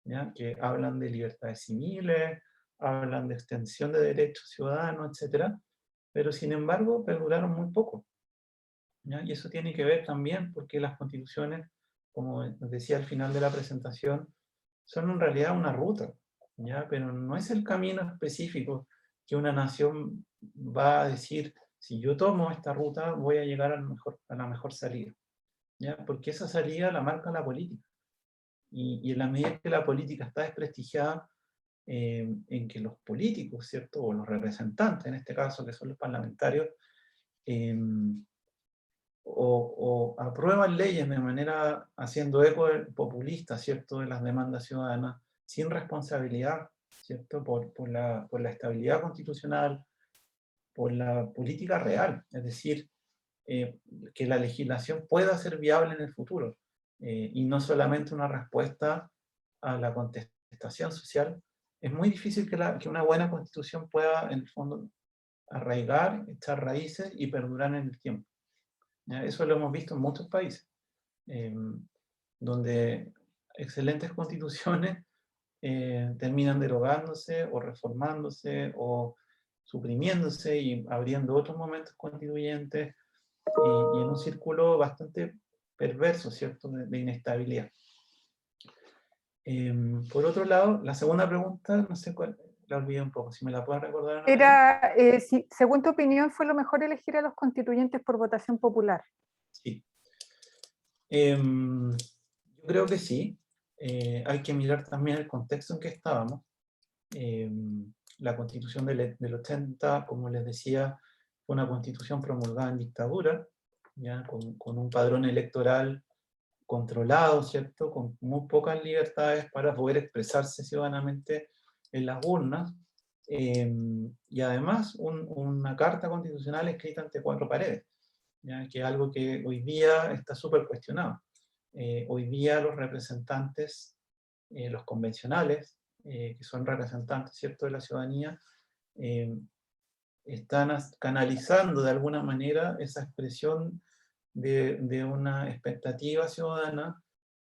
¿ya? Que hablan de libertades civiles, hablan de extensión de derechos ciudadanos, etc. Pero sin embargo perduraron muy poco, ¿ya? Y eso tiene que ver también porque las constituciones, como nos decía al final de la presentación, son en realidad una ruta, ¿ya? Pero no es el camino específico que una nación va a decir, si yo tomo esta ruta voy a llegar a la mejor salida, ¿ya? Porque esa salida la marca la política. Y en la medida que la política está desprestigiada, en que los políticos, ¿cierto? O los representantes, en este caso, que son los parlamentarios, o aprueban leyes de manera haciendo eco populista, ¿cierto?, de las demandas ciudadanas, sin responsabilidad, ¿cierto?, por la estabilidad constitucional, por la política real, es decir, que la legislación pueda ser viable en el futuro, y no solamente una respuesta a la contestación social. Es muy difícil que una buena constitución pueda, en el fondo, arraigar, echar raíces y perdurar en el tiempo. ¿Ya? Eso lo hemos visto en muchos países, donde excelentes constituciones terminan derogándose o reformándose o suprimiéndose y abriendo otros momentos constituyentes, y en un círculo bastante perverso, ¿cierto?, de inestabilidad. Por otro lado, la segunda pregunta, no sé cuál, la olvidé un poco, si me la puedes recordar, Ana María. Era, si, según tu opinión, ¿fue lo mejor elegir a los constituyentes por votación popular? Sí. Yo creo que sí. Hay que mirar también el contexto en que estábamos. La Constitución del 80, como les decía, fue una constitución promulgada en dictadura, ¿ya? Con un padrón electoral controlado, ¿cierto?, con muy pocas libertades para poder expresarse ciudadanamente en las urnas, y además una carta constitucional escrita ante cuatro paredes, ¿ya?, que es algo que hoy día está súper cuestionado. Hoy día los representantes, los convencionales, que son representantes, ¿cierto?, de la ciudadanía, están canalizando de alguna manera esa expresión de una expectativa ciudadana,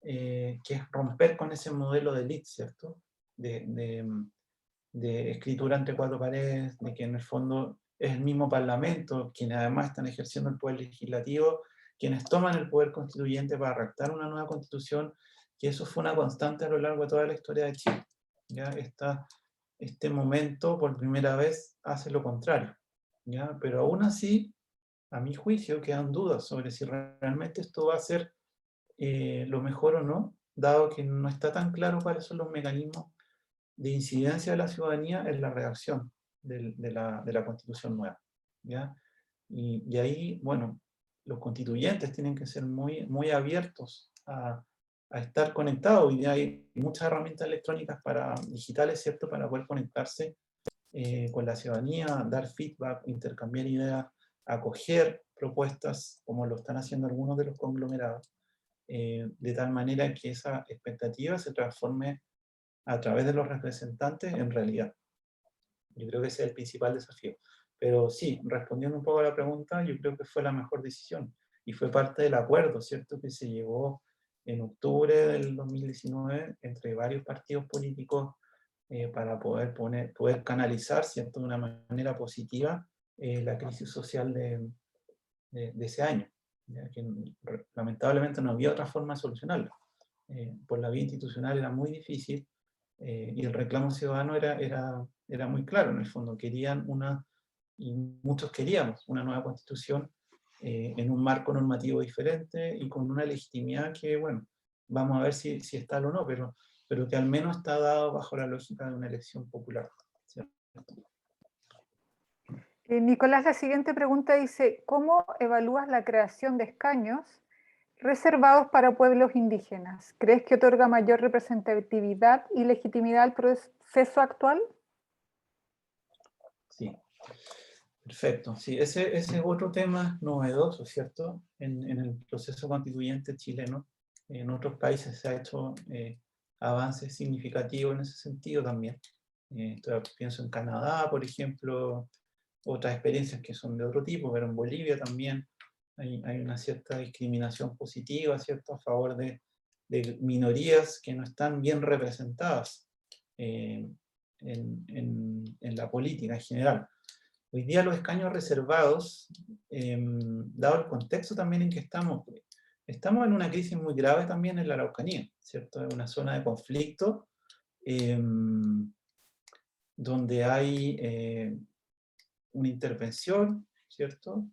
que es romper con ese modelo de élite, ¿cierto?, de escritura entre cuatro paredes, de que en el fondo es el mismo Parlamento, quienes además están ejerciendo el poder legislativo, quienes toman el poder constituyente para redactar una nueva constitución, que eso fue una constante a lo largo de toda la historia de Chile. ¿Ya? Este momento, por primera vez, hace lo contrario, ¿ya? Pero aún así, a mi juicio, quedan dudas sobre si realmente esto va a ser lo mejor o no, dado que no está tan claro cuáles son los mecanismos de incidencia de la ciudadanía en la redacción de la Constitución nueva, ¿ya? Y ahí, bueno, los constituyentes tienen que ser muy, muy abiertos a estar conectados. Hoy día hay muchas herramientas electrónicas digitales, ¿cierto?, para poder conectarse con la ciudadanía, dar feedback, intercambiar ideas, acoger propuestas, como lo están haciendo algunos de los conglomerados, de tal manera que esa expectativa se transforme a través de los representantes en realidad. Yo creo que ese es el principal desafío. Pero sí, respondiendo un poco a la pregunta, yo creo que fue la mejor decisión y fue parte del acuerdo, ¿cierto?, que se llegó en octubre del 2019 entre varios partidos políticos, para poder canalizar, ¿cierto?, de una manera positiva la crisis social de ese año, ¿ya? Que lamentablemente no había otra forma de solucionarlo. Por la vía institucional era muy difícil, y el reclamo ciudadano era muy claro, en el fondo. Y muchos queríamos una nueva constitución, en un marco normativo diferente y con una legitimidad que, bueno, vamos a ver si es tal o no, pero que al menos está dado bajo la lógica de una elección popular, ¿cierto? Nicolás, la siguiente pregunta dice, ¿cómo evalúas la creación de escaños reservados para pueblos indígenas? ¿Crees que otorga mayor representatividad y legitimidad al proceso actual? Sí, perfecto. Sí, ese es otro tema novedoso, ¿cierto?, en el proceso constituyente chileno. En otros países se ha hecho avances significativos en ese sentido también. Pienso en Canadá, por ejemplo, otras experiencias que son de otro tipo, pero en Bolivia también hay una cierta discriminación positiva, ¿cierto?, a favor de minorías que no están bien representadas en la política en general. Hoy día los escaños reservados, dado el contexto también en que estamos en una crisis muy grave también en la Araucanía, ¿cierto? Es una zona de conflicto, donde hay una intervención, ¿cierto?,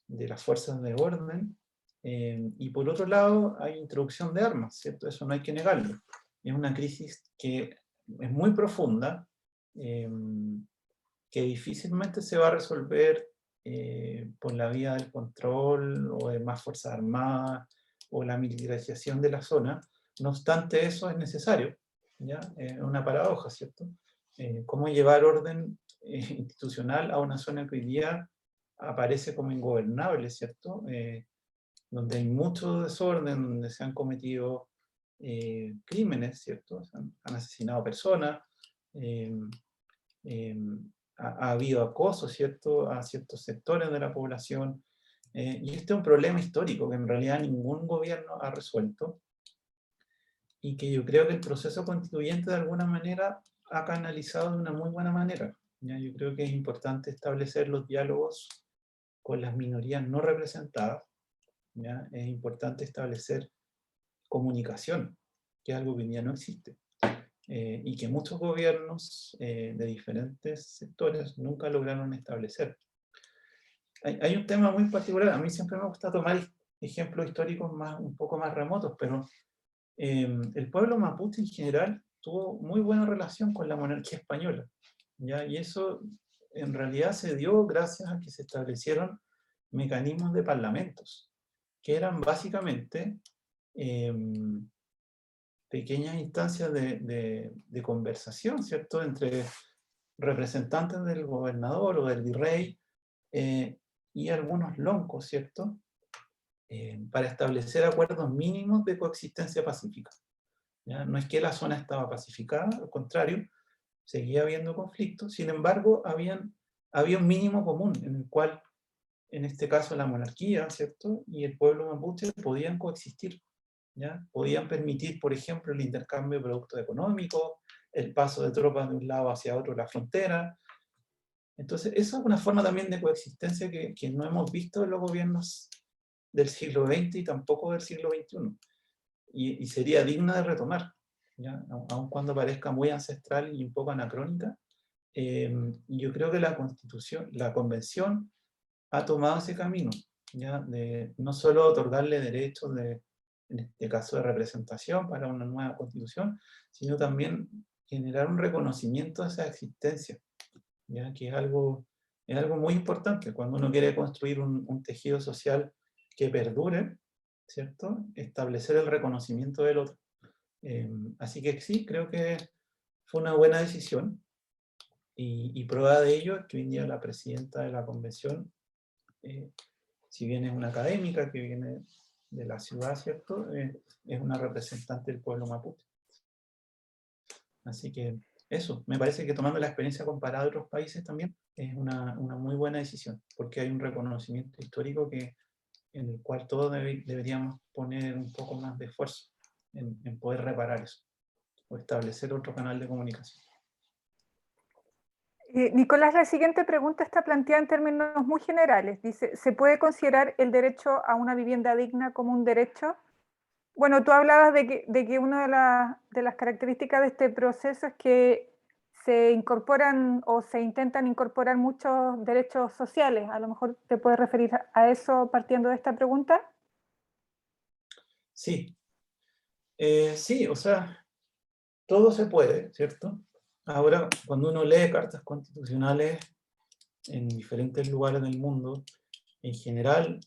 de las fuerzas de orden, y por otro lado hay introducción de armas, ¿cierto? Eso no hay que negarlo. Es una crisis que es muy profunda, que difícilmente se va a resolver por la vía del control o de más fuerzas armadas o la militarización de la zona. No obstante, eso es necesario, ¿ya? Es una paradoja, ¿cierto? ¿Cómo llevar orden institucional a una zona que hoy día aparece como ingobernable, ¿cierto? Donde hay mucho desorden, donde se han cometido crímenes, ¿cierto? Han asesinado personas, eh, eh, ha habido acoso, ¿cierto?, a ciertos sectores de la población, y este es un problema histórico que en realidad ningún gobierno ha resuelto, y que yo creo que el proceso constituyente de alguna manera ha canalizado de una muy buena manera, ¿ya? Yo creo que es importante establecer los diálogos con las minorías no representadas, ¿ya? Es importante establecer comunicación, que es algo que hoy día no existe. Y que muchos gobiernos de diferentes sectores nunca lograron establecer. Hay un tema muy particular, a mí siempre me gusta tomar ejemplos históricos un poco más remotos, pero el pueblo mapuche en general tuvo muy buena relación con la monarquía española, ¿ya? Y eso en realidad se dio gracias a que se establecieron mecanismos de parlamentos, que eran básicamente pequeñas instancias de conversación, ¿cierto?, entre representantes del gobernador o del virrey y algunos loncos, ¿cierto?, para establecer acuerdos mínimos de coexistencia pacífica, ¿ya? No es que la zona estaba pacificada, al contrario, seguía habiendo conflictos, sin embargo, había un mínimo común en el cual, en este caso, la monarquía, ¿cierto?, y el pueblo mapuche podían coexistir, ¿ya? Podían permitir, por ejemplo, el intercambio de productos económicos, el paso de tropas de un lado hacia otro de la frontera. Entonces, esa es una forma también de coexistencia que no hemos visto en los gobiernos del siglo XX y tampoco del siglo XXI. Y sería digna de retomar, ¿ya? Aun cuando parezca muy ancestral y un poco anacrónica. Yo creo que la Constitución, la Convención, ha tomado ese camino, ¿ya? De no solo otorgarle derechos en este caso de representación para una nueva constitución, sino también generar un reconocimiento de esa existencia, ¿ya? Que es algo muy importante cuando uno quiere construir un tejido social que perdure, ¿cierto? Establecer el reconocimiento del otro. Así que sí, creo que fue una buena decisión, y prueba de ello es que hoy en día la presidenta de la convención, si bien es una académica que viene de la ciudad, ¿cierto?, es una representante del pueblo mapuche. Así que eso, me parece que tomando la experiencia comparada de otros países también, es una muy buena decisión, porque hay un reconocimiento histórico en el cual todos deberíamos poner un poco más de esfuerzo en poder reparar eso, o establecer otro canal de comunicación. Nicolás, la siguiente pregunta está planteada en términos muy generales. Dice, ¿se puede considerar el derecho a una vivienda digna como un derecho? Bueno, tú hablabas de que una de las características de este proceso es que se incorporan o se intentan incorporar muchos derechos sociales. A lo mejor te puedes referir a eso partiendo de esta pregunta. Sí, sí, o sea, todo se puede, ¿cierto? Ahora, cuando uno lee cartas constitucionales en diferentes lugares del mundo, en general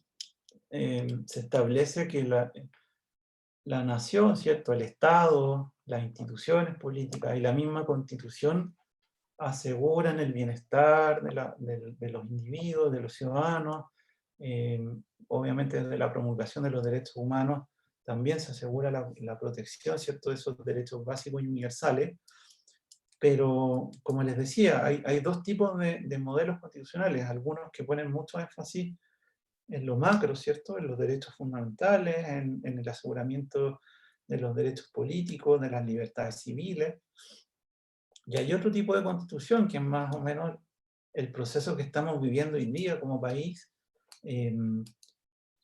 se establece que la nación, ¿cierto?, el Estado, las instituciones políticas y la misma Constitución aseguran el bienestar de los individuos, de los ciudadanos. eh, Obviamente desde la promulgación de los derechos humanos también se asegura la protección, ¿cierto?, de esos derechos básicos y universales. Pero, como les decía, hay dos tipos de modelos constitucionales, algunos que ponen mucho énfasis en lo macro, ¿cierto?, en los derechos fundamentales, en el aseguramiento de los derechos políticos, de las libertades civiles. Y hay otro tipo de constitución que es más o menos el proceso que estamos viviendo hoy día como país,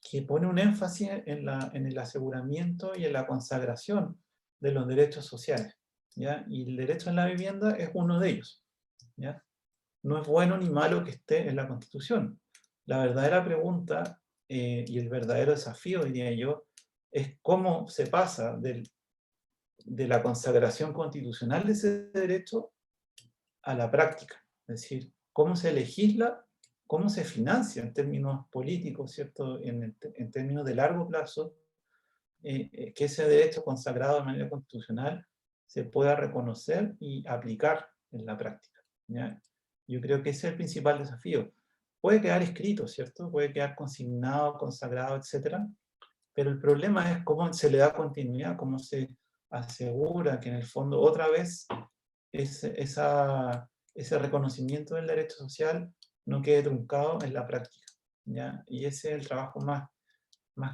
que pone un énfasis en el aseguramiento y en la consagración de los derechos sociales, ¿ya? Y el derecho a la vivienda es uno de ellos, ¿ya? No es bueno ni malo que esté en la Constitución. La verdadera pregunta y el verdadero desafío, diría yo, es cómo se pasa de la consagración constitucional de ese derecho a la práctica. Es decir, cómo se legisla, cómo se financia en términos políticos, ¿cierto? En términos de largo plazo, que ese derecho consagrado de manera constitucional se pueda reconocer y aplicar en la práctica, ¿ya? Yo creo que ese es el principal desafío. Puede quedar escrito, ¿cierto? Puede quedar consignado, consagrado, etcétera, pero el problema es cómo se le da continuidad, cómo se asegura que en el fondo otra vez ese reconocimiento del derecho social no quede truncado en la práctica, ¿ya? Y ese es el trabajo más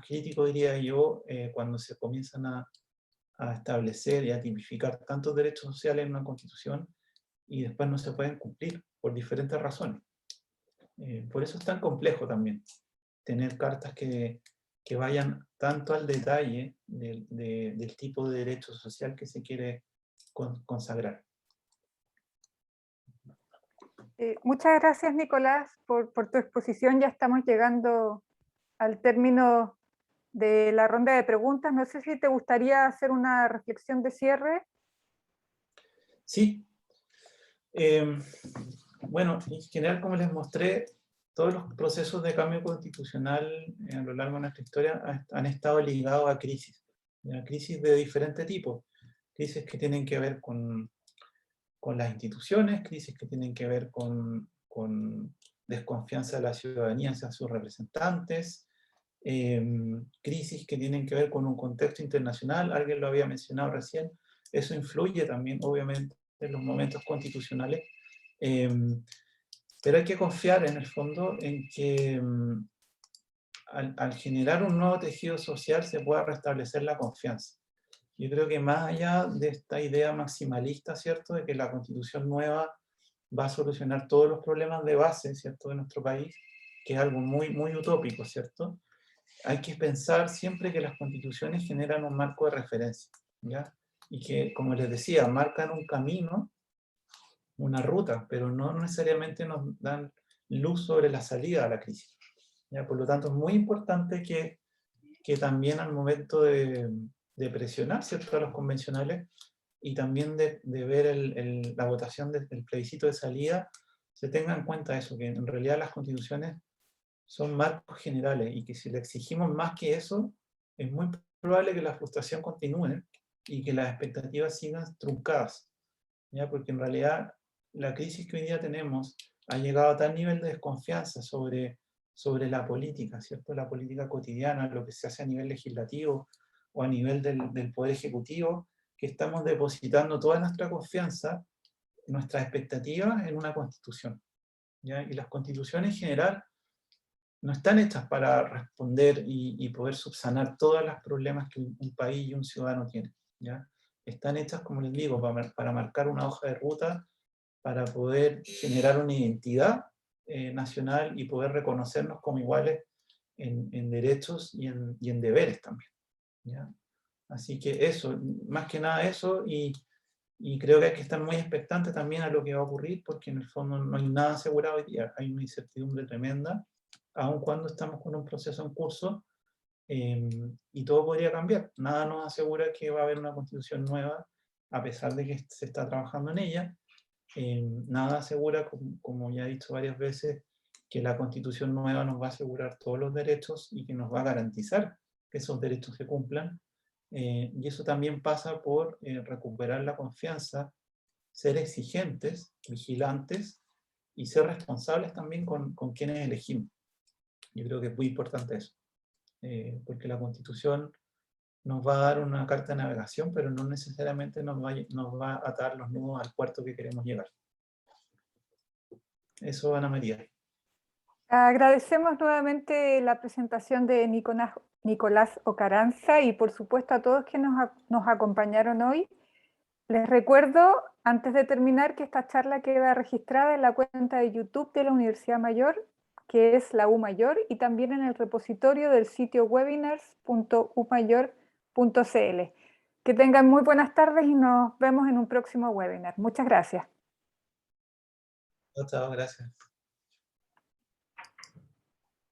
crítico, diría yo, cuando se comienzan a establecer y a tipificar tantos derechos sociales en una constitución y después no se pueden cumplir por diferentes razones. Por eso es tan complejo también tener cartas que vayan tanto al detalle del tipo de derecho social que se quiere consagrar. Muchas gracias, Nicolás, por tu exposición. Ya estamos llegando al término de la ronda de preguntas. No sé si te gustaría hacer una reflexión de cierre. Sí. Bueno, en general, como les mostré, todos los procesos de cambio constitucional a lo largo de nuestra historia han estado ligados a crisis, ¿ya? Crisis de diferente tipo. Crisis que tienen que ver con las instituciones, crisis que tienen que ver con desconfianza de la ciudadanía hacia sus representantes, crisis que tienen que ver con un contexto internacional, alguien lo había mencionado recién, eso influye también obviamente en los momentos constitucionales, pero hay que confiar en el fondo en que al generar un nuevo tejido social se pueda restablecer la confianza. Yo creo que más allá de esta idea maximalista, ¿cierto?, de que la constitución nueva va a solucionar todos los problemas de base, ¿cierto?, de nuestro país, que es algo muy, muy utópico, ¿cierto? Hay que pensar siempre que las constituciones generan un marco de referencia, ¿ya? Y que, como les decía, marcan un camino, una ruta, pero no necesariamente nos dan luz sobre la salida a la crisis, ¿ya? Por lo tanto, es muy importante que también al momento de presionar, ¿cierto?, a los convencionales y también de ver la votación del plebiscito de salida, se tenga en cuenta eso, que en realidad las constituciones son marcos generales y que si le exigimos más que eso, es muy probable que la frustración continúe y que las expectativas sigan truncadas, ¿ya? Porque en realidad la crisis que hoy día tenemos ha llegado a tal nivel de desconfianza sobre la política, ¿cierto? La política cotidiana, lo que se hace a nivel legislativo o a nivel del Poder Ejecutivo, que estamos depositando toda nuestra confianza, nuestras expectativas en una constitución, ¿ya? Y las constituciones en general no están hechas para responder y poder subsanar todos los problemas que un país y un ciudadano tiene, ¿ya? Están hechas, como les digo, para marcar una hoja de ruta, para poder generar una identidad nacional y poder reconocernos como iguales en derechos y en deberes también, ¿ya? Así que eso, más que nada eso, y creo que hay que estar muy expectantes también a lo que va a ocurrir, porque en el fondo no hay nada asegurado hoy día, hay una incertidumbre tremenda, aun cuando estamos con un proceso en curso, y todo podría cambiar. Nada nos asegura que va a haber una constitución nueva, a pesar de que se está trabajando en ella. Nada asegura, como ya he dicho varias veces, que la constitución nueva nos va a asegurar todos los derechos y que nos va a garantizar que esos derechos se cumplan. Y eso también pasa por recuperar la confianza, ser exigentes, vigilantes y ser responsables también con quienes elegimos. Yo creo que es muy importante eso, porque la Constitución nos va a dar una carta de navegación, pero no necesariamente nos va a atar los nudos al puerto que queremos llegar. Eso, Ana María. Agradecemos nuevamente la presentación de Nicolás Ocaranza y por supuesto a todos que nos acompañaron hoy. Les recuerdo, antes de terminar, que esta charla queda registrada en la cuenta de YouTube de la Universidad Mayor, que es la U Mayor, y también en el repositorio del sitio webinars.umayor.cl. Que tengan muy buenas tardes y nos vemos en un próximo webinar. Muchas gracias. Chao, gracias.